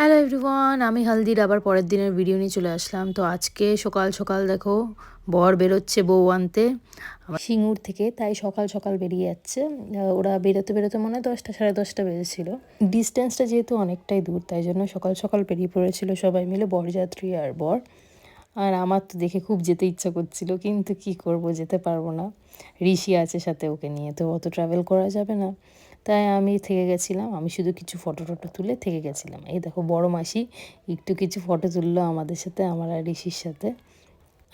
Hello everyone, আমি হালদির আবার পরের দিনের ভিডিও নিয়ে চলে আসলাম। তো আজকে সকাল সকাল দেখো বর বেরোচ্ছে বউ আনতে আমার সিঙ্গুর থেকে, তাই সকাল সকাল বেরিয়ে যাচ্ছে। ওরা বেরোতে বেরোতে মনে হয় 10টা সাড়ে 10টা বেজেছিল। ডিস্টেন্সটা যেহেতু অনেকটাই দূর, তাই জন্য সকাল সকাল বেরিয়ে পড়েছিল সবাই মিলে, বরযাত্রী আর বর। আর আমার তো দেখে খুব যেতে ইচ্ছা করছিল, কিন্তু কি করব, যেতে পারবো না। ঋষি আছে সাথে, ওকে নিয়ে তো অত ট্রাভেল করা যাবে না, তাই আমি থেকে গেছিলাম। আমি শুধু কিছু ফটো টটো তুলে থেকে গেছিলাম। এই দেখো বড় মাসি একটু কিছু ফটো তুললো আমাদের সাথে, আমার আর ঋষির সাথে।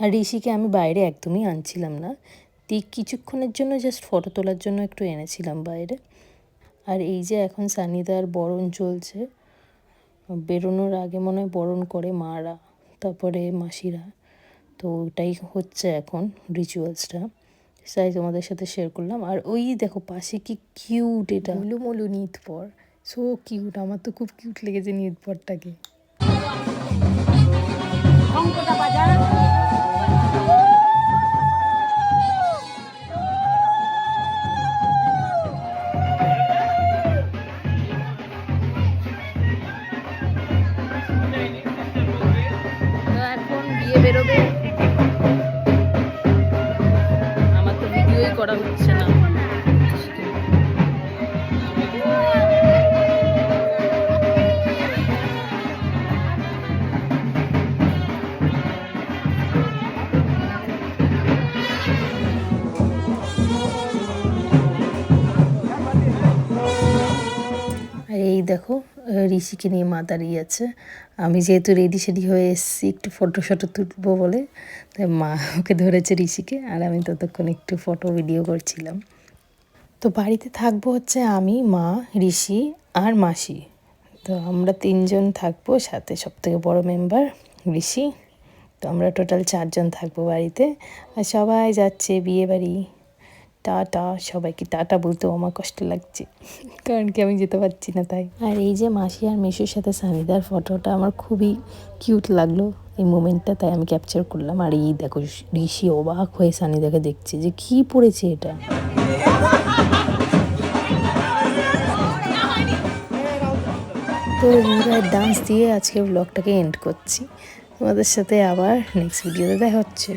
আর ঋষিকে আমি বাইরে একদমই আনছিলাম না, কিছুক্ষণের জন্য জাস্ট ফটো তোলার জন্য একটু এনেছিলাম বাইরে। আর এই যে এখন সানিদার বরণ চলছে, বেরোনোর আগে মনে হয় বরণ করে মারা, তারপরে মাসিরা। তো ওটাই হচ্ছে এখন রিচুয়ালসটা, তাই তোমাদের সাথে শেয়ার করলাম। আর ওই দেখো পাশে কি কিউট, এটা মুলু নিত পর, সো কিউট। আমার তো খুব কিউট লেগেছে নিত পরটাকে। এখন বিয়ে বেরোবে, আমার তো ভিডিওই করা হচ্ছে না। আর এই দেখো ঋষিকে নিয়ে মা দাঁড়িয়ে আছে। আমি যেহেতু রেডি সেডি হয়ে এসেছি একটু ফটো শটো তুলবো বলে, তাই মা ওকে ধরেছে ঋষিকে, আর আমি ততক্ষণ একটু ফটো ভিডিও করছিলাম। তো বাড়িতে থাকবো হচ্ছে আমি, মা, ঋষি আর মাসি। তো আমরা 3জন থাকবো, সাথে সবথেকে বড় মেম্বার ঋষি। তো আমরা টোটাল 4জন থাকবো বাড়িতে। আর সবাই যাচ্ছে বিয়ে বাড়ি। টাটা সবাইকে, টাটা বলতেও আমার কষ্ট লাগছে, কারণ কি আমি যেতে পারছি না তাই। আর এই যে মাসি আর মিশুর সাথে সানিদার ফটোটা আমার খুবই কিউট লাগলো এই মোমেন্টটা, তাই আমি ক্যাপচার করলাম। আর এই দেখো ঋষি অবাক হয়ে সানিদাকে দেখছে যে কি পড়েছে এটা। তো ওরা ডান্স দিয়ে আজকে ব্লগটাকে এন্ড করছি। তোমাদের সাথে আবার নেক্সট ভিডিওতে দেখা হচ্ছে।